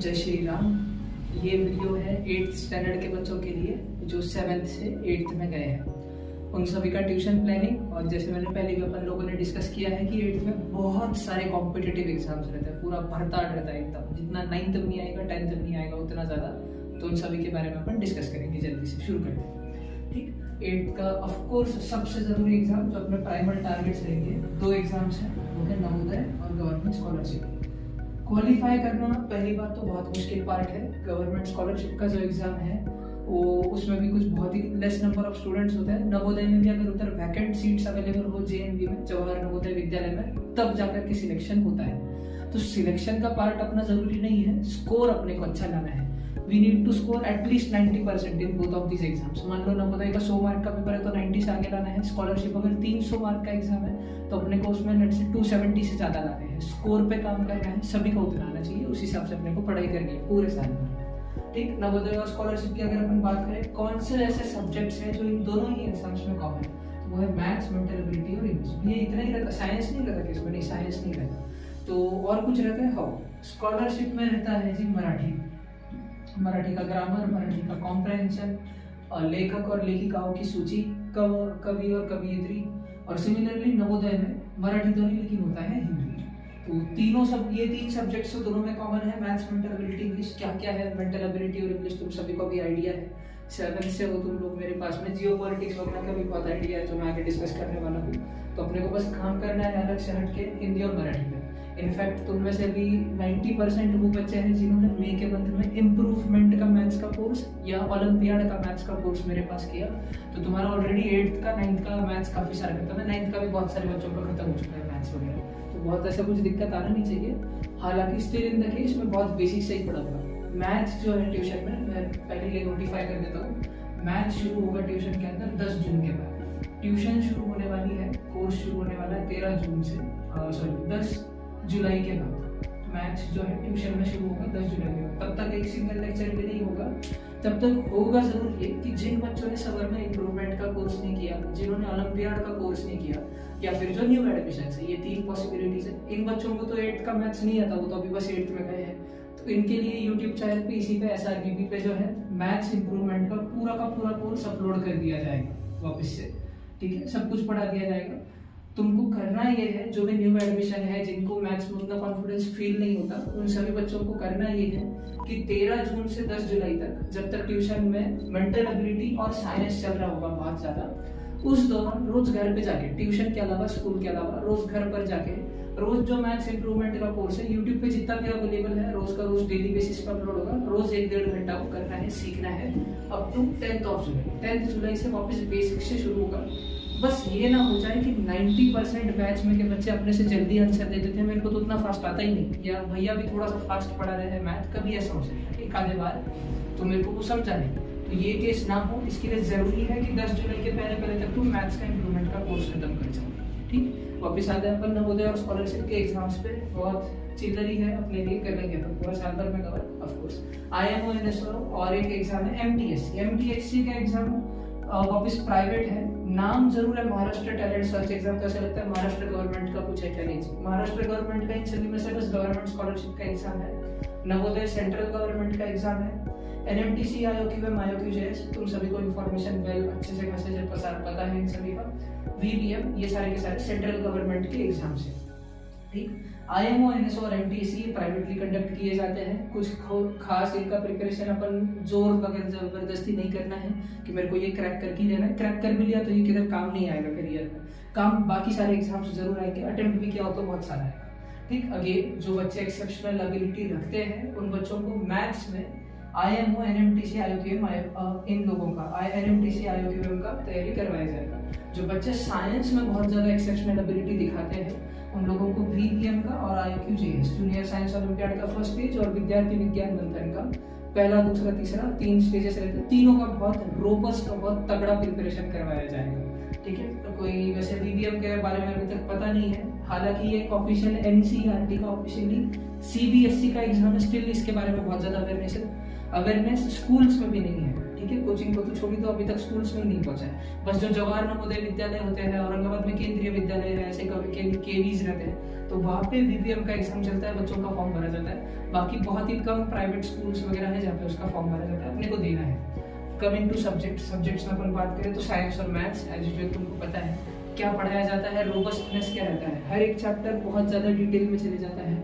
जय श्री राम। ये वीडियो है 8th स्टैंडर्ड के बच्चों के लिए जो 7th से 8th में गए हैं। उन सभी का ट्यूशन प्लानिंग, और जैसे मैंने पहले भी अपन लोगों ने डिस्कस किया है कि 8th में बहुत सारे कॉम्पिटिटिव एग्जाम्स रहते हैं, पूरा भरता रहता है एकदम। जितना 9th में नहीं आएगा 10th में नहीं आएगा उतना ज़्यादा। तो उन सभी के बारे में अपन डिस्कस करेंगे। जल्दी से शुरू करते हैं। ठीक, 8th का ऑफकोर्स सबसे ज़रूरी एग्जाम जो अपने प्राइमरी टारगेट्स रहेंगे, 2 एग्जाम्स हैं, वो है नवोदय और गवर्नमेंट स्कॉलरशिप। क्वालिफाई करना पहली बात तो बहुत मुश्किल पार्ट है। गवर्नमेंट स्कॉलरशिप का जो एग्जाम है वो उसमें भी कुछ बहुत ही लेस नंबर ऑफ स्टूडेंट्स होते हैं। नवोदय में भी अगर उधर वैकेंट सीट्स अवेलेबल हो जेएनवी में, जवाहर नवोदय विद्यालय में, तब जाकर के सिलेक्शन होता है। तो सिलेक्शन का पार्ट अपना जरूरी नहीं है, स्कोर अपने को अच्छा लाना है। We need to score at least 90% in both of this exams. मान लो नवोदय का 100 मार्क का पेपर है तो 90 से आगे लाना है। स्कॉलरशिप अगर 300 मार्क का एग्जाम है तो अपने को उसमें लेट्स से 270 से ज़्यादा लाने हैं। स्कोर पे काम करना है, सभी को उतना आना चाहिए। उस हिसाब से अपने को पढ़ाई करनी है पूरे साल में। ठीक, नवोदय और स्कॉलरशिप की अगर अपन बात करें, कौन से ऐसे सब्जेक्ट्स हैं जो इन दोनों ही एग्जाम्स में कॉमन है, तो वो है मैथ्स, मेंटल एबिलिटी और इंग्लिश। ये इतना ही रहता, साइंस नहीं रहता किसमें, नहीं साइंस नहीं रहता। तो और कुछ रहता है। हाउ स्कॉलरशिप में रहता है जी मराठी का ग्रामर, मराठी का कॉम्प्रहेंशन, लेखक और लेखिकाओं की सूची, कवि और कवियत्री। और सिमिलरली नवोदय में मराठी तो नहीं लेकिन होता है हिंदी। तो ये 3 सब्जेक्ट्स तो दोनों में कॉमन है। Maths, mental ability, English. क्या क्या है मेंटल एबिलिटी और इंग्लिश तुम सभी को भी आइडिया है। 7th से हो तुम लोग मेरे पास में। जियो पॉलिटिक्स वगैरह का भी बहुत आइडिया है जो मैं आगे डिस्कस करने वाला हूँ। तो अपने को बस काम करना है अलग से हट के हिंदी और मराठी में। इनफैक्ट तुम में से भी 90% वो बच्चे हैं जिन्होंने मई के मंथ में इम्प्रूवमेंट का मैथ्स का कोर्स या ओलंपियाड का मैथ्स का कोर्स मेरे पास किया। तो तुम्हारा ऑलरेडी 8th का 9th का मैथ्स काफ़ी सारा खत्म है। 9th का भी बहुत सारे बच्चों का खत्म हो चुका है मैथ्स वगैरह। तो बहुत ऐसा कुछ दिक्कत आना नहीं चाहिए। हालांकि स्टिल इन द केस में बहुत बेसिक से ही पढ़ाऊंगा। मैथ्स जो है ट्यूशन में, मैं पहले ये नोटिफाई कर देता हूँ, मैथ्स शुरू होगा ट्यूशन के अंदर 10 जून के बाद। ट्यूशन शुरू होने वाली है, कोर्स शुरू होने वाला है 13 जून से, 10 जुलाई के बाद। मैथ्स जो है ट्यूशन में शुरू होगा 10 जुलाई के बाद। तब तक एक सिंगल लेक्चर भी नहीं होगा। तब तक होगा जरूर ये कि जिन बच्चों ने सवर में इम्प्रूवमेंट का कोर्स नहीं किया, जिन्होंने ओलंपियाड का कोर्स नहीं किया, या फिर जो न्यू एडमिशन है, ये 3 पॉसिबिलिटीज है। इन बच्चों को तो 8th का मैथ्स नहीं आता, वो तो अभी बस 8th में गए हैं। तो इनके लिए यूट्यूब चैनल पे, इसी पे SRBP पे जो है मैथ्स इम्प्रूवमेंट का पूरा कोर्स अपलोड कर दिया जाएगा वापस से। ठीक है, सब कुछ पढ़ा दिया जाएगा। तुमको करना ये है, जो भी न्यू एडमिशन है, जिनको मैथ्स में उतना कॉन्फिडेंस फील नहीं होता, उन सभी बच्चों को करना ये है कि 13 जून से 10 जुलाई तक, जब तक ट्यूशन में मेंटल एबिलिटी और साइंस चल रहा होगा बहुत ज़्यादा, उस दौरान रोज घर पे जाके, ट्यूशन के अलावा, स्कूल के अलावा, रोज घर पर जाके, रोज जो मैथ्स इंप्रूवमेंट का कोर्स है यूट्यूब पे जितना भी अवेलेबल है, रोज का रोज डेली बेसिस पर अपलोड होगा। रोज 1-1.5 घंटा को करना है, सीखना है, up to 10th July. 10th जुलाई से वापस बेसिक से शुरू होगा। बस ये ना हो जाए कि 90% बैच में के बच्चे अपने से जल्दी आंसर दे देते हैं, मेरे को तो उतना फास्ट आता ही नहीं, या भैया भी थोड़ा सा फास्ट पढ़ा रहे हैं मैथ, कभी ऐसा हो सकता है एक आधे बार, तो मेरे को वो समझा नहीं। तो ये केस ना हो, इसके लिए जरूरी है कि 10 जुलाई के पहले तक तुम मैथ्स का इम्प्रूवमेंट का कोर्स खत्म कर जाओ। ठीक, वापस आते हैं अपन नवोदय और स्कॉलरशिप के एग्जाम्स पे। बहुत चिल्लरी है, अपने लिए कर लेंगे तो पूरा साल भर में cover of course. IMO NSO और एक एग्जाम है MTSC का एग्जाम वापस प्राइवेट है। नाम जरूर है महाराष्ट्र टैलेंट सर्च एग्जाम। कैसा लगता है महाराष्ट्र गवर्नमेंट का कुछ है क्या? नहीं, महाराष्ट्र गवर्नमेंट का इन सभी में से बस गवर्नमेंट स्कॉलरशिप का एग्जाम है। नवोदय सेंट्रल गवर्नमेंट का एग्जाम है। NMTC IOQM IOQJS, तुम सभी को इन्फॉर्मेशन वेल अच्छे से मैसेज पता है इन सभी का। VVM, ये सारे के सारे सेंट्रल गवर्नमेंट के एग्जाम्स हैं। ठीक, IMO NSO और MTSC प्राइवेटली कंडक्ट किए जाते हैं। कुछ खास इनका प्रिपरेशन अपन जोर वगैरह जबरदस्ती नहीं करना है कि मेरे को ये क्रैक करके लेना है। क्रैक कर भी लिया तो ये किधर काम नहीं आएगा करियर में, काम बाकी सारे एग्जाम्स जरूर आएंगे। अटेम्प्ट भी किया हो तो बहुत सारा आएगा। ठीक, अगेन जो बच्चे एक्सेप्शनल एबिलिटी रखते हैं उन बच्चों को मैथ्स में IMO NMTC IOQM इन लोगों का NMTC IOQM का तैयारी करवाया जाएगा। जो बच्चे साइंस में बहुत ज़्यादा एक्सेप्शनल एबिलिटी दिखाते हैं उन लोगों को VVM का और IOQJS जूनियर साइंस ओलंपियाड का फर्स्ट स्टेज और विद्यार्थी विज्ञान मंथन का पहला, दूसरा, तीसरा 3 स्टेजेस रहते हैं। तीनों का बहुत रोबस्ट और बहुत तगड़ा प्रिपरेशन करवाया जाएगा। ठीक है, तो कोई वैसे VVM के बारे में अभी तक पता नहीं है। हालांकि ये एक ऑफिशियल NCERT का ऑफिशियली CBSE का एग्जाम है। स्टिल इसके बारे में बहुत ज़्यादा अवेयरनेस स्कूल्स में भी नहीं है। ठीक है, कोचिंग को तो छोड़ी, तो अभी तक स्कूल्स में ही नहीं पहुंचा है। बस जो जवाहर नवोदय विद्यालय होते हैं, औरंगाबाद में केंद्रीय विद्यालय है, ऐसे केवीज रहते हैं, तो वहाँ पे VVM का एग्जाम चलता है, बच्चों का फॉर्म भरा जाता है। बाकी बहुत ही कम प्राइवेट स्कूल्स वगैरह है जहाँ पे उसका फॉर्म भरा जाता है, अपने को देना है। कमिंग टू सब्जेक्ट्स में अपन बात करें तो साइंस और मैथ्स एज यूजुअल तुमको पता है क्या पढ़ाया जाता है, रोबस्टनेस क्या रहता है, हर एक चैप्टर बहुत ज़्यादा डिटेल में चले जाता है,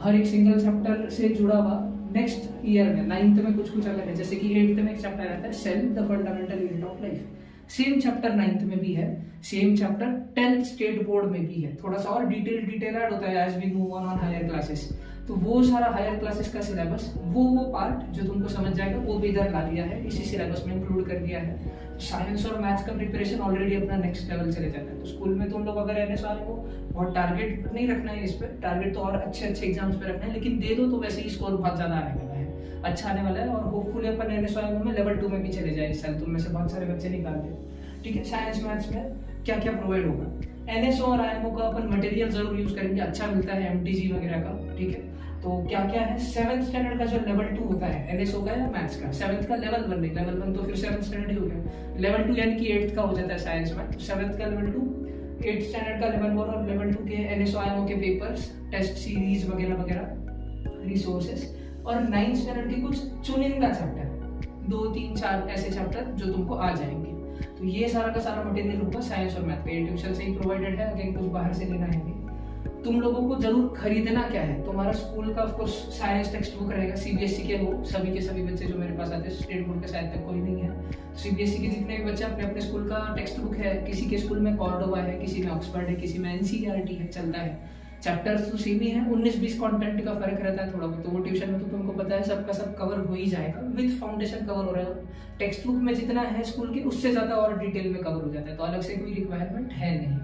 हर एक सिंगल चैप्टर से जुड़ा हुआ नेक्स्ट ईयर में 9th में कुछ अलग है। जैसे कि 8th में एक चैप्टर रहता है cell the fundamental unit of life, same chapter 9th में भी है, same chapter 10th state board में भी है, थोड़ा सा और डिटेल ऐड होता है as we move on higher classes. तो वो सारा हायर क्लासेस का सिलेबस वो पार्ट जो तुमको समझ जाएगा वो भी इधर ला लिया है, इसी सिलेबस में इंक्लूड कर दिया है। साइंस और मैथ्स का प्रिपरेशन ऑलरेडी अपना नेक्स्ट लेवल चले जाता है। तो स्कूल में तुम लोग अगर रहने वाले हो बहुत टारगेट नहीं रखना है, इस पर टारगेट तो और अच्छे एग्जाम्स पे रखना है, लेकिन दे दो तो वैसे ही स्कोर बहुत ज्यादा आने वाला है, अच्छा आने वाला है। और होपफुली अपन NSYM में लेवल 2 में भी चले जाए इस साल, तुम में से बहुत सारे बच्चे निकालते हैं। ठीक है, साइंस मैथ्स में क्या क्या प्रोवाइड होगा, NSO और IMO का अपन मटेरियल जरूर यूज करेंगे, अच्छा मिलता है MTG वगैरह का। ठीक है, तो क्या क्या है, 7th स्टैंडर्ड का जो लेवल 2 होता है NSO का या मैथ्स का, 7th का लेवल 1 नहीं, लेवल 1 तो फिर 7th स्टैंडर्ड ही हो गया, लेवल 2 यानी कि 8th का हो जाता है साइंस में, तो 7th का लेवल 2, 8th स्टैंडर्ड का लेवल 1 और लेवल 2 के NSO IMO के पेपर्स, टेस्ट सीरीज वगैरह वगैरह, रिसोर्सेस, और 9th स्टैंडर्ड के कुछ चुनिंदा चैप्टर 2 3 4 ऐसे चैप्टर जो तुमको आ जाएंगे। तो ये सारा का सारा मटेरियल होगा साइंस और मैथ का, ये ट्यूशन से ही प्रोवाइडेड है, अगेन कुछ बाहर से लेना है नहीं। तुम लोगों को जरूर खरीदना क्या है, तुम्हारा स्कूल का of course science text book रहेगा, CBSE के हो सभी के सभी बच्चे जो मेरे पास आते हैं, स्टेट बोर्ड के शायद तक कोई नहीं है। CBSE के जितने भी बच्चे अपने अपने स्कूल का टेक्स्ट बुक है, किसी के स्कूल में कॉर्डोवा है, किसी में ऑक्सफर्ड है, किसी में NCERT है, चलता है। चैप्टर्स तो सेम ही है, 19-20 कंटेंट का फर्क रहता है थोड़ा बहुत, तो वो ट्यूशन में तो तुमको पता है सबका सब कवर हो ही जाएगा, विद फाउंडेशन कवर हो रहा है। टेक्स्ट बुक में जितना है स्कूल के उससे ज्यादा और डिटेल में कवर हो जाता है, तो अलग से कोई रिक्वायरमेंट है नहीं।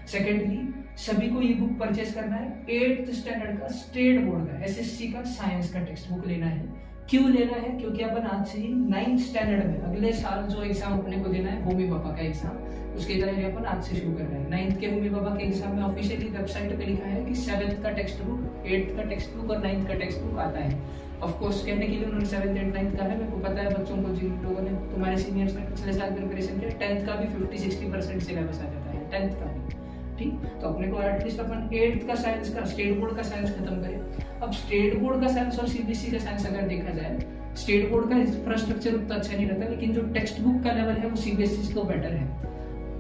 सेकेंडली, सभी को ये बुक परचेस करना है, 8th स्टैंडर्ड का स्टेट बोर्ड का SSC का साइंस का टेक्स्ट बुक लेना है। क्यों लेना है, क्योंकि अपन आज से ही 9th स्टैंडर्ड में अगले साल जो एग्जाम अपने को देना है होमी पापा का एग्जाम, उसकी तैयारी अपन आज से शुरू कर रहे हैं। 9th के होमी पापा के एग्जाम में ऑफिशियली वेबसाइट पे लिखा है कि 7th का टेक्स्ट बुक, 8th का टेक्स्ट बुक और 9th का टेक्स्ट बुक आता है। ऑफ कोर्स कहने के लिए उन्होंने 7th 8th 9th का है, मेरे को पता है बच्चों को, जिन लोगों ने तुम्हारे सीनियर्स ने पिछले साल प्रिपरेशन किया, 10th का भी 50-60% सिलेबस आ जाता है, 10th का भी। ठीक, तो अपने को एटलीस्ट अपन 8th का साइंस का, स्टेट बोर्ड का साइंस खत्म करें। अब स्टेट बोर्ड का साइंस और CBSE का साइंस अगर देखा जाए, स्टेट बोर्ड का इंफ्रास्ट्रक्चर उतना अच्छा नहीं रहता, लेकिन जो टेक्स्ट बुक का लेवल है वो CBSE से तो बेटर है।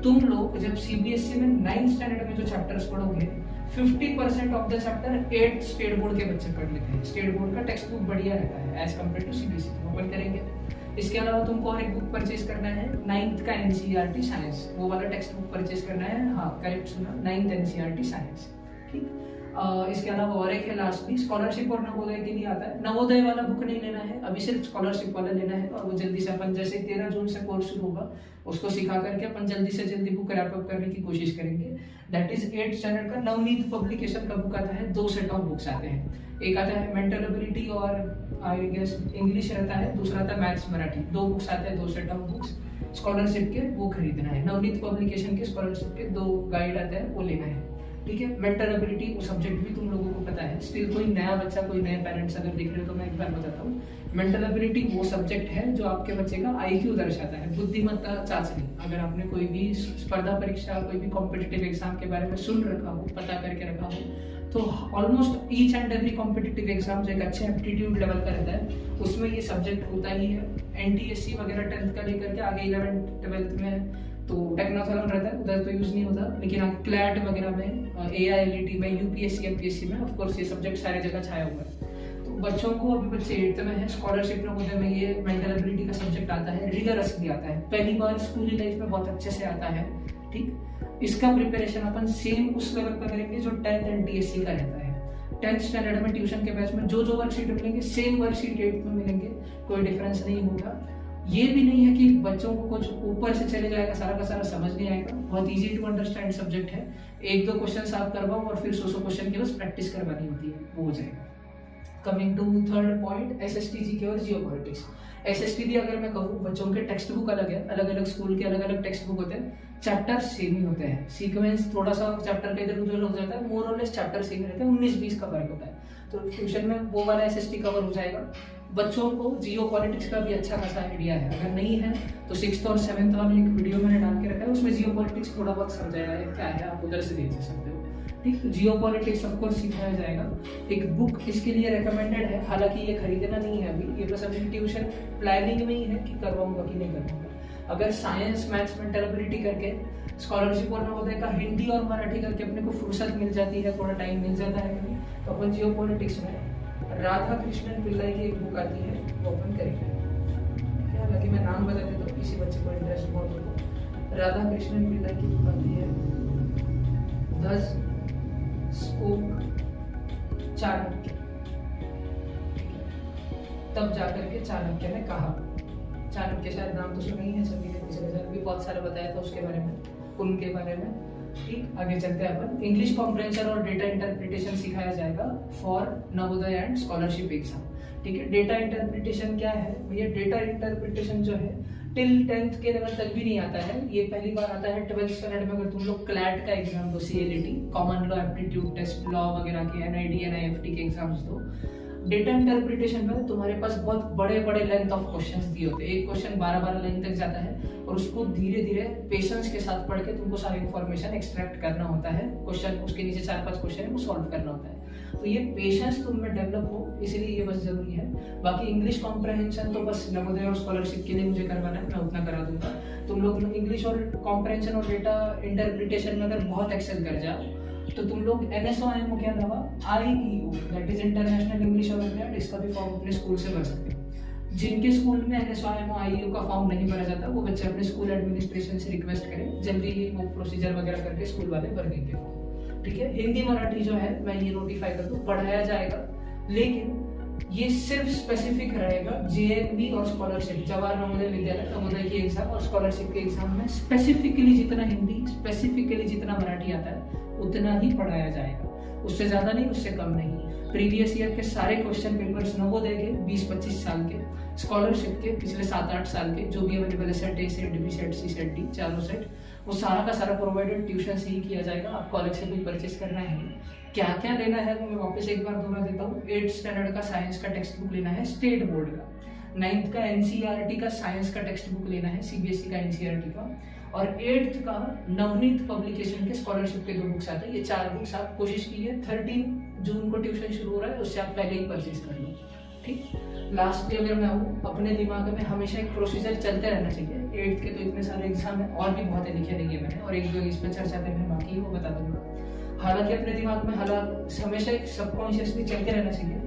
तुम लोग जब CBSE में 9th स्टैंडर्ड में जो चैप्टर्स पढ़ोगे, 50% of the chapter 8th state board के बच्चे पढ़ लेते हैं। स्टेट बोर्ड का टेक्स्ट बुक बढ़िया रहता है as compare to CBSE, open करेंगे। इसके अलावा तुमको और एक बुक परचेज करना है, 9th का NCERT साइंस, वो वाला टेक्स्ट बुक परचेज करना है। हाँ करेक्ट सुना, 9th NCERT साइंस। ठीक, इसके अलावा और एक है लास्टली, स्कॉलरशिप और नवोदय के लिए आता है, नवोदय वाला बुक नहीं लेना है, अभी सिर्फ स्कॉलरशिप वाला लेना है। और वो जल्दी से अपन, जैसे 13 जून से कोर्स शुरू होगा, उसको सिखा करके अपन जल्दी से जल्दी बुक रैप अप करने की कोशिश करेंगे। दैट इज 8th स्टैंडर्ड का नवनीत पब्लिकेशन का बुक आता है, 2 सेट ऑफ बुक्स आते हैं, एक आता है मेंटल एबिलिटी और आई गेस इंग्लिश रहता है, दूसरा आता है मैथ्स मराठी, 2 बुक्स आते हैं, 2 सेट ऑफ बुक्स स्कॉलरशिप के, वो खरीदना है। नवनीत पब्लिकेशन के स्कॉलरशिप के 2 गाइड आते हैं, वो लेना है। ठीक है, मेंटल एबिलिटी वो सब्जेक्ट भी तुम लोगों को पता है, स्टिल कोई नया बच्चा, कोई नए पेरेंट्स अगर देख रहे हो तो मैं एक बार बताता हूँ। मेंटल एबिलिटी वो सब्जेक्ट है जो आपके बच्चे का IQ दर्शाता है, बुद्धिमत्ता चाचनी। अगर आपने कोई भी स्पर्धा परीक्षा, कोई भी कॉम्पिटिटिव एग्जाम के बारे में सुन रखा हो, पता करके रखा हो, तो almost each and every competitive exam जो एक अच्छे एप्टीट्यूड लेवल का रहता है, उसमें ये सब्जेक्ट होता ही है। NTSC वगैरह 10th का लेकर के आगे 11th 12th में तो टेक्नोथलॉन रहता है, उधर तो यूज नहीं होता, लेकिन आगे क्लैट वगैरह में, AILET में, UPSC MPSC में ऑफ कोर्स ये सब्जेक्ट सारे जगह छाया हुआ है। तो बच्चों को, अभी बच्चे 8th में है, स्कॉलरशिप नवोदय में ये मेंटल एबिलिटी का सब्जेक्ट आता है, रिगरसली आता है, पहली बार स्कूली लाइफ में बहुत अच्छे से आता है। ठीक, इसका प्रिपरेशन अपन सेम उस लेवल पर करेंगे जो 10th NTSC का रहता है। 10th स्टैंडर्ड में ट्यूशन के बैच में जो वर्कशीट मिलेंगे, सेम वर्कशीट 8th में मिलेंगे, कोई डिफरेंस नहीं होगा। ये भी नहीं है कि बच्चों को कुछ ऊपर से चले जाएगा, सारा का सारा समझ नहीं आएगा, बहुत इजी टू अंडरस्टैंड सब्जेक्ट है। 1-2 क्वेश्चन आप करवाओ और फिर 100 क्वेश्चन की बस प्रैक्टिस करवानी होती है, वो हो जाएगा। Coming to third point, SST GK और जियोपॉलिटिक्स। SST भी अगर मैं कहूँ, बच्चों के टेक्स्ट बुक अलग है, अलग अलग स्कूल के अलग अलग टेक्स्ट बुक होते हैं, चैप्टर सेम ही होते हैं, सीक्वेंस थोड़ा सा चैप्टर का इधर उधर हो जाता है, मोर और लेस चैप्टर सेम रहते हैं, 19-20 का फर्क होता है। तो ट्यूशन में वो वाला SST कवर हो जाएगा। बच्चों को जियोपॉलिटिक्स का भी अच्छा खासा आइडिया है, अगर नहीं है तो 6th और 7th वाला एक वीडियो मैंने डाल के रखा है, उसमें जियोपॉलिटिक्स थोड़ा बहुत समझाया है क्या है, आप उधर से देख सकते हो। ठीक, जियो पॉलिटिक्स ऑफ कोर्स सिखाया जाएगा। एक बुक इसके लिए रेकमेंडेड है, हालांकि ये खरीदना नहीं है अभी, ये बस अभी ट्यूशन प्लानिंग में ही है कि करवाऊंगा कि नहीं करवाऊंगा। अगर साइंस मैथ्स मेंटल एबिलिटी करके स्कॉलरशिप और नवोदय का हिंदी और मराठी करके अपने को फुर्सत मिल जाती है, थोड़ा टाइम मिल जाता है कभी, तो अपन जियो पॉलिटिक्स में राधा कृष्णन पिल्लाई की एक बुक आती है वो अपन करेंगे। हालांकि मैं नाम बता देता हूँ, किसी बच्चे को इंटरेस्ट बहुत हो। राधा कृष्णन पिल्लाई की बुक आती है दस स्पोक चाणक्य, तब जाकर के चाणक्य ने कहा। चाणक्य शायद नाम तो सुना ही है सभी ने, पिछले साल भी बहुत सारा बताया था उसके बारे में, उनके बारे में। ठीक, आगे चलते हैं अपन। इंग्लिश कॉम्प्रहेंशन और डेटा इंटरप्रिटेशन सिखाया जाएगा for Navodaya and scholarship exam. ठीक है, डेटा इंटरप्रिटेशन क्या है भैया? डेटा इंटरप्रिटेशन जो है टिल 10th के लेवल तक भी नहीं आता है, ये पहली बार आता है 12th स्टैंडर्ड में। अगर तुम लोग क्लैट का एग्जाम दो, CLAT common law aptitude test, law वगैरह के NID NIFT के एग्जाम्स दो, डेटा इंटरप्रिटेशन में तुम्हारे पास बहुत बड़े बड़े लेंथ ऑफ क्वेश्चंस दिए होते हैं। एक क्वेश्चन 12 लाइन तक जाता है और उसको धीरे धीरे पेशेंस के साथ पढ़ के तुमको सारी इन्फॉर्मेशन एक्सट्रैक्ट करना होता है। क्वेश्चन उसके नीचे 4-5 क्वेश्चन है वो सॉल्व करना होता है। तो ये पेशेंस तुम में डेवलप हो, इसलिए ये बस जरूरी है। बाकी इंग्लिश कॉम्प्रहेंशन तो बस नवोदय और स्कॉलरशिप के लिए मुझे करवाना है, मैं उतना करा दूंगा। तुम लोग इंग्लिश और कॉम्प्रहेंशन और डेटा इंटरप्रिटेशन में अगर बहुत एक्सेल कर जाओ तो तुम लोग NSOIMO के अलावा IEO that is international English olympiad, इसका भी फॉर्म अपने स्कूल से भर सकते हो। जिनके स्कूल में NSOIMO IEO का फॉर्म नहीं भरा जाता वो बच्चे अपने स्कूल एडमिनिस्ट्रेशन से रिक्वेस्ट करें, जल्दी ही वो प्रोसीजर वगैरह करके स्कूल वाले भर देंगे फॉर्म। ठीक है, हिंदी मराठी जो है मैं ये नोटिफाई कर दूं, पढ़ाया जाएगा, लेकिन ये सिर्फ स्पेसिफिक रहेगा JNV और स्कॉलरशिप, जवाहर नवोदय विद्यालय नवोदय की एग्जाम और स्कॉलरशिप के एग्जाम में स्पेसिफिकली जितना हिंदी, स्पेसिफिकली जितना मराठी आता है उतना ही पढ़ाया जाएगा, उससे ज्यादा नहीं, उससे कम नहीं। प्रीवियस ईयर के सारे क्वेश्चन पेपर्स नवोदय के 20-25 साल के, स्कॉलरशिप के पिछले 7-8 साल के जो भी अवेलेबल है, set A, set B, set C, set D, चारों सेट, वो सारा का सारा प्रोवाइडेड ट्यूशन से ही किया जाएगा। आपको अलग से कोई परचेस करना है नहीं। क्या क्या लेना है वो मैं वापस एक बार दोहरा देता हूँ। 8th स्टैंडर्ड का साइंस का टेक्स्ट बुक लेना है स्टेट बोर्ड का, 9th का NCERT का साइंस का टेक्स्ट बुक लेना है CBSE का NCERT का, और 8th का नवनीत पब्लिकेशन के स्कॉलरशिप के 2 बुक्स आते हैं। ये 4 बुक्स आप कोशिश कीजिए, 13 जून को ट्यूशन शुरू हो रहा है, उससे आप पहले ही परचेज कर लो। ठीक, लास्ट डे अगर मैं आऊँ, अपने दिमाग में हमेशा एक प्रोसीजर चलते रहना चाहिए। 8th के तो इतने सारे एग्जाम है, और भी बहुत है, लिखे नहीं है मैंने, और 1-2 इस पर चर्चा करने बाकी है, वो बता दूंगा। हालांकि अपने दिमाग में हमेशा एक सबकॉन्शियसली चलते रहना चाहिए।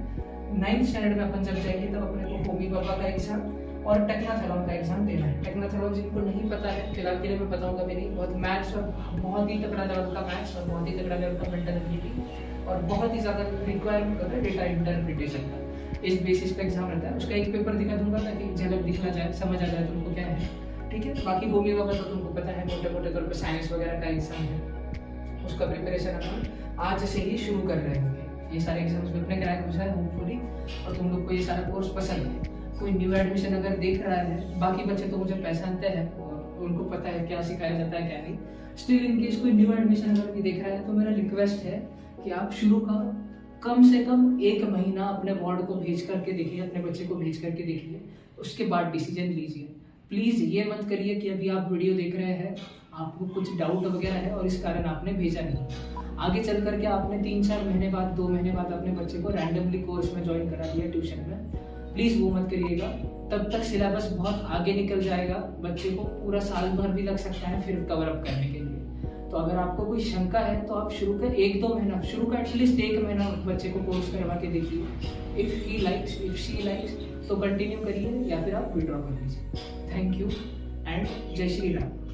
9th स्टैंडर्ड में अपन जब जाएंगे तब अपने को होमी बाबा का एग्जाम और टेक्नाथलॉन का एग्जाम देना है। टेक्नाथलॉन जिनको नहीं पता है, फिलहाल के लिए मैं बताऊंगा भी नहीं। बहुत मैथ्स और बहुत ही तगड़ा लेवल का मैथ्स और बहुत ही तगड़ा लेवल का मेंटल एबिलिटी और बहुत ही ज्यादा रिक्वायरमेंट होता है डेटा इंटरप्रिटेशन का। इस बेसिस पे एग्जाम रहता है। उसका एक पेपर दिखा दूंगा ताकि झलक दिखना जाए, समझ आ जाए तुमको क्या है। ठीक है, बाकी होमी बाबा तो तुमको पता है, मोटे मोटे तौर पर साइंस वगैरह का एग्जाम है, उसका प्रिपरेशन अपन आज से ही शुरू कर रहे होंगे। ये सारे एग्जाम्स में अपने क्रैक हो जाए होपफुली, और तुम लोग को ये सारा कोर्स पसंद है। कोई न्यू एडमिशन अगर देख रहा है, बाकी बच्चे तो मुझे पहचानते हैं और उनको पता है क्या सिखाया जाता है क्या नहीं, स्टिल इन केस कोई न्यू एडमिशन अगर भी देख रहा है तो मेरा रिक्वेस्ट है कि आप शुरू का कम से कम 1 महीना अपने वार्ड को भेज करके देखिए, अपने बच्चे को भेज करके देखिए, उसके बाद डिसीजन लीजिए। प्लीज ये मत करिए कि अभी आप वीडियो देख रहे हैं, आपको कुछ डाउट वगैरह है और इस कारण आपने भेजा नहीं, आगे चल करके आपने 3-4 महीने बाद 2 महीने बाद अपने बच्चे को रैंडमली कोर्स में ज्वाइन करा दिया ट्यूशन में। प्लीज वो मत करिएगा, तब तक सिलेबस बहुत आगे निकल जाएगा, बच्चे को पूरा साल भर भी लग सकता है फिर कवर अप करने के लिए। तो अगर आपको कोई शंका है तो आप शुरू कर 1-2 महीना, शुरू का एटलीस्ट 1 महीना बच्चे को कोर्स करवा के देखिए। If he likes, if she likes तो कंटिन्यू करिए या फिर आप विड्रॉ कर लीजिए। थैंक यू एंड जय श्री राम।